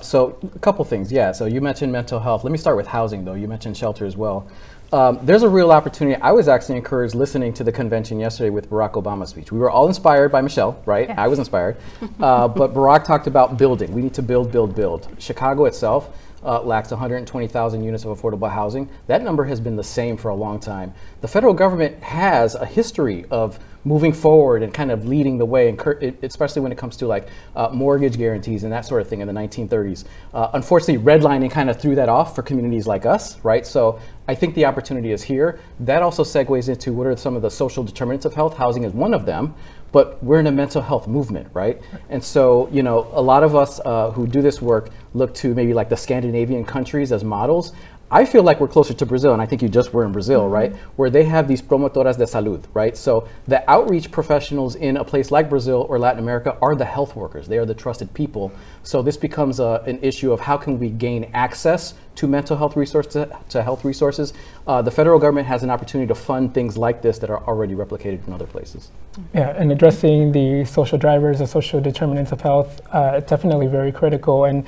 So a couple things, yeah. So you mentioned mental health. Let me start with housing, though. You mentioned shelter as well. There's a real opportunity. I was actually encouraged listening to the convention yesterday with Barack Obama's speech. We were all inspired by Michelle, right? Yeah. I was inspired. But Barack talked about building. We need to build, build, build. Chicago itself lacks 120,000 units of affordable housing. That number has been the same for a long time. The federal government has a history of moving forward and kind of leading the way, especially when it comes to like mortgage guarantees and that sort of thing in the 1930s. Unfortunately, redlining kind of threw that off for communities like us, right? So I think the opportunity is here. That also segues into what are some of the social determinants of health. Housing is one of them, but we're in a mental health movement, right? And so, you know, a lot of us who do this work look to maybe like the Scandinavian countries as models. I feel like we're closer to Brazil, and I think you just were in Brazil, right? Where they have these promotoras de salud, right? So the outreach professionals in a place like Brazil or Latin America are the health workers. They are the trusted people. So this becomes an issue of how can we gain access to mental health resources, to health resources. The federal government has an opportunity to fund things like this that are already replicated in other places. Yeah, and addressing the social drivers, the social determinants of health, definitely very critical. And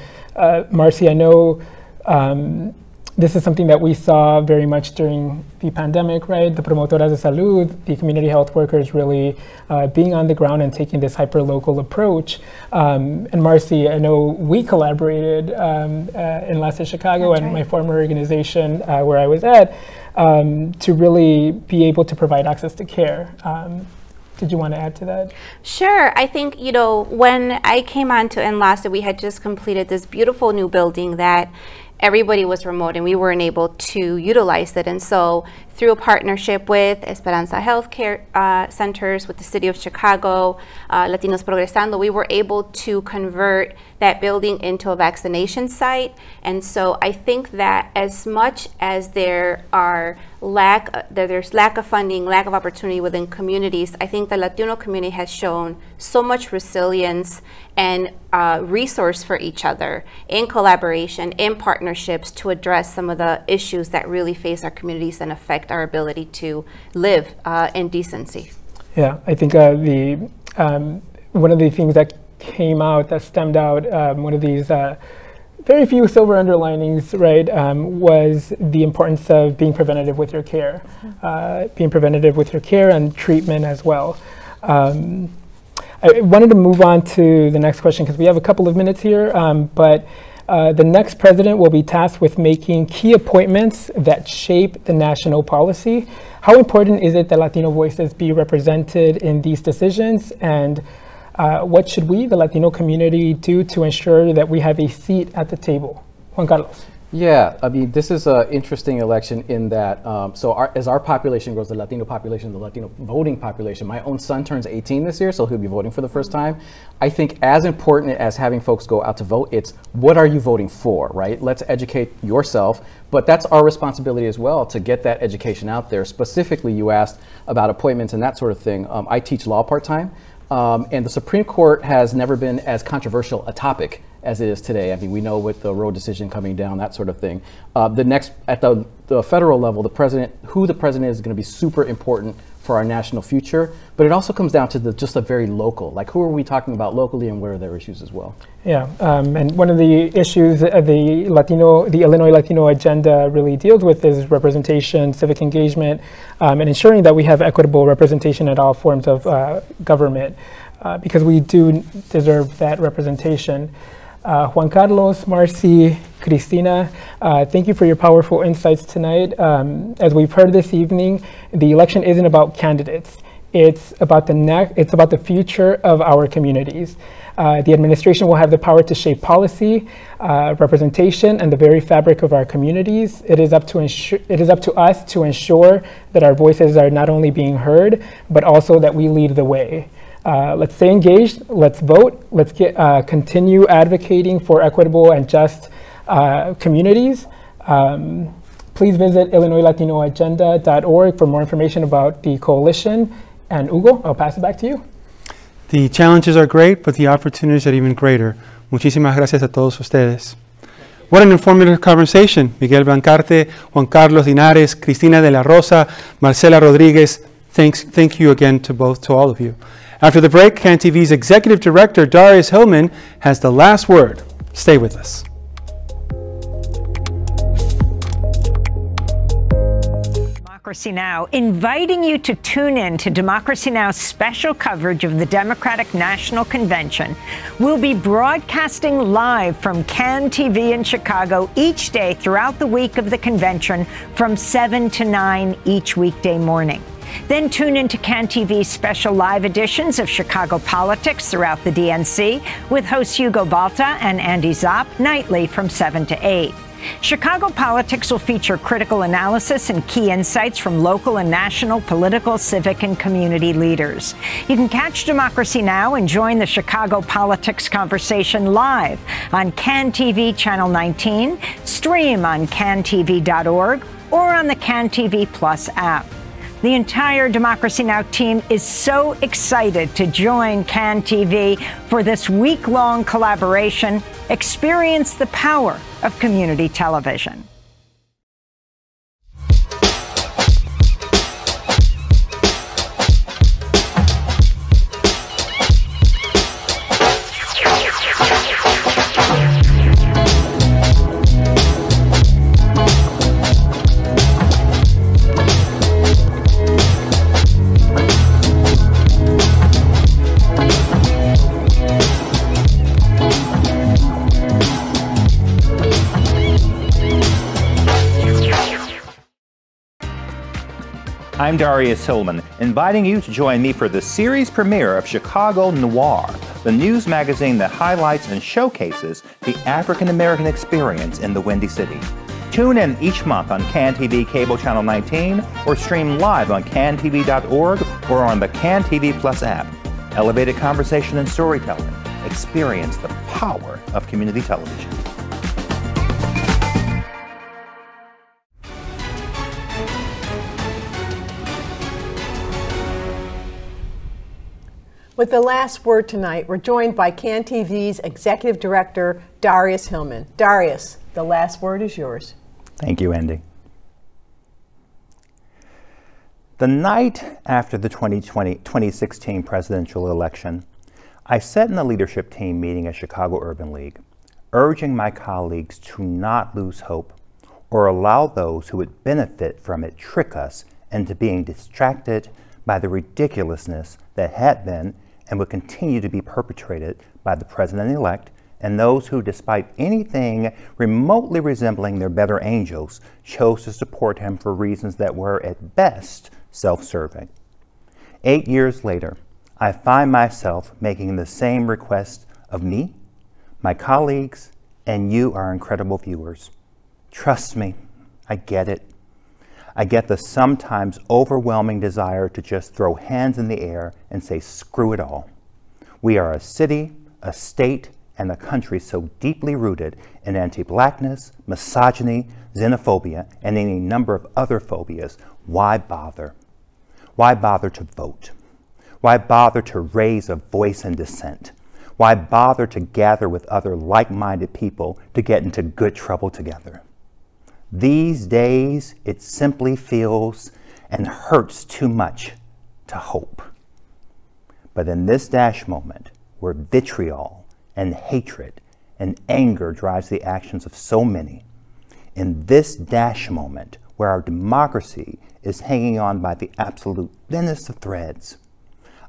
Marcy, I know this is something that we saw very much during the pandemic, right? The promotoras de salud, the community health workers really being on the ground and taking this hyper-local approach. And Marcy, I know we collaborated in Enlace Chicago and my former organization where I was at to really be able to provide access to care. Did you want to add to that? Sure. I think, you know, when I came on to Enlace, we had just completed this beautiful new building that everybody was remote and we weren't able to utilize it. And so through a partnership with Esperanza Healthcare Centers, with the City of Chicago, Latinos Progresando, we were able to convert that building into a vaccination site. And so I think that as much as there's lack of funding, lack of opportunity within communities, I think the Latino community has shown so much resilience and resource for each other in collaboration, in partnerships to address some of the issues that really face our communities and affect our ability to live in decency. Yeah, I think one of the things that came out, that stemmed out, one of these very few silver underlinings, right, was the importance of being preventative with your care, and treatment as well. I wanted to move on to the next question because we have a couple of minutes here, but the next president will be tasked with making key appointments that shape the national policy. How important is it that Latino voices be represented in these decisions, and what should we, the Latino community, do to ensure that we have a seat at the table? Juan Carlos. Yeah, I mean, this is an interesting election in that, as our population grows, the Latino population, the Latino voting population, my own son turns 18 this year, so he'll be voting for the first time. I think as important as having folks go out to vote, it's what are you voting for, right? Let's educate yourself, but that's our responsibility as well to get that education out there. Specifically, you asked about appointments and that sort of thing. I teach law part-time, and the Supreme Court has never been as controversial a topic as it is today. I mean, we know with the Roe decision coming down, that sort of thing. At the federal level, who the president is going to be super important for our national future, but it also comes down to just a very local, like who are we talking about locally and what are their issues as well? Yeah, and one of the issues the Illinois Latino agenda really deals with is representation, civic engagement, and ensuring that we have equitable representation at all forms of government, because we do deserve that representation. Juan Carlos, Marcy, Cristina, thank you for your powerful insights tonight. As we've heard this evening, the election isn't about candidates. It's about the future of our communities. The administration will have the power to shape policy, representation, and the very fabric of our communities. It is up to us to ensure that our voices are not only being heard, but also that we lead the way. Let's stay engaged, let's vote, let's continue advocating for equitable and just communities. Please visit IllinoisLatinoAgenda.org for more information about the coalition. And Hugo, I'll pass it back to you. The challenges are great, but the opportunities are even greater. Muchísimas gracias a todos ustedes. What an informative conversation. Miguel Blancarte, Juan Carlos Linares, Cristina de la Rosa, Marcela Rodriguez. Thank you again to all of you. After the break, CAN-TV's Executive Director, Darius Hillman, has the last word. Stay with us. Democracy Now! Inviting you to tune in to Democracy Now!'s special coverage of the Democratic National Convention. We'll be broadcasting live from CAN-TV in Chicago each day throughout the week of the convention from 7 to 9 each weekday morning. Then tune into CAN-TV's special live editions of Chicago Politics throughout the DNC with hosts Hugo Balta and Andy Zopp nightly from 7 to 8. Chicago Politics will feature critical analysis and key insights from local and national political, civic, and community leaders. You can catch Democracy Now! And join the Chicago Politics conversation live on CAN-TV Channel 19, stream on cantv.org, or on the CAN-TV Plus app. The entire Democracy Now! Team is so excited to join CAN-TV for this week-long collaboration. Experience the power of community television. I'm Darius Hillman, inviting you to join me for the series premiere of Chicago Noir, the news magazine that highlights and showcases the African American experience in the Windy City. Tune in each month on CAN-TV Cable Channel 19 or stream live on cantv.org or on the CAN-TV Plus app. Elevated conversation and storytelling. Experience the power of community television. With the last word tonight, we're joined by CAN-TV's Executive Director, Darius Hillman. Darius, the last word is yours. Thank you, Andy. The night after the 2016 presidential election, I sat in a leadership team meeting at Chicago Urban League, urging my colleagues to not lose hope or allow those who would benefit from it trick us into being distracted by the ridiculousness that had been and would continue to be perpetrated by the president-elect and those who, despite anything remotely resembling their better angels, chose to support him for reasons that were, at best, self-serving. 8 years later, I find myself making the same request of me, my colleagues, and you, our incredible viewers. Trust me, I get it. I get the sometimes overwhelming desire to just throw hands in the air and say, screw it all. We are a city, a state, and a country so deeply rooted in anti-blackness, misogyny, xenophobia, and any number of other phobias. Why bother? Why bother to vote? Why bother to raise a voice in dissent? Why bother to gather with other like-minded people to get into good trouble together? These days, it simply feels and hurts too much to hope. But in this dash moment, where vitriol and hatred and anger drives the actions of so many, in this dash moment, where our democracy is hanging on by the absolute thinnest of threads,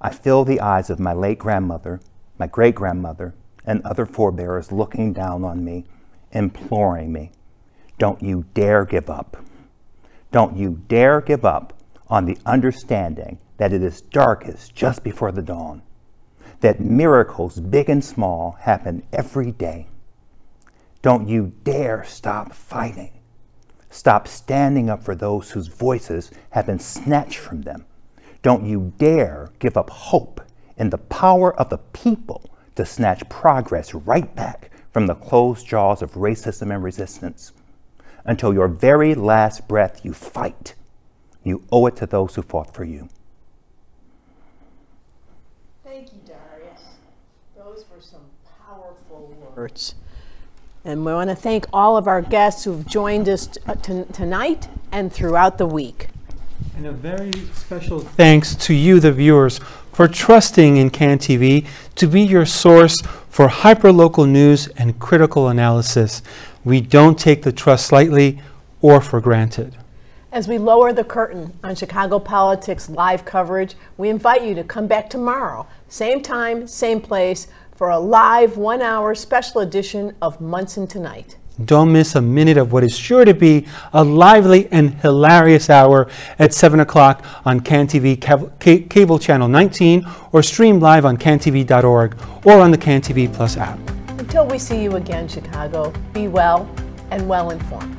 I feel the eyes of my late grandmother, my great-grandmother, and other forebears looking down on me, imploring me, don't you dare give up. Don't you dare give up on the understanding that it is darkest just before the dawn, that miracles big and small happen every day. Don't you dare stop fighting. Stop standing up for those whose voices have been snatched from them. Don't you dare give up hope in the power of the people to snatch progress right back from the closed jaws of racism and resistance. Until your very last breath you fight. You owe it to those who fought for you. Thank you, Darius. Those were some powerful words. And we want to thank all of our guests who've joined us tonight and throughout the week. And a very special thanks to you, the viewers, for trusting in CAN-TV to be your source for hyperlocal news and critical analysis. We don't take the trust lightly or for granted. As we lower the curtain on Chicago politics live coverage, we invite you to come back tomorrow, same time, same place, for a live 1-hour special edition of Munson Tonight. Don't miss a minute of what is sure to be a lively and hilarious hour at 7 o'clock on CAN-TV Cable Channel 19 or stream live on cantv.org or on the CAN-TV Plus app. Until we see you again, Chicago, be well and well informed.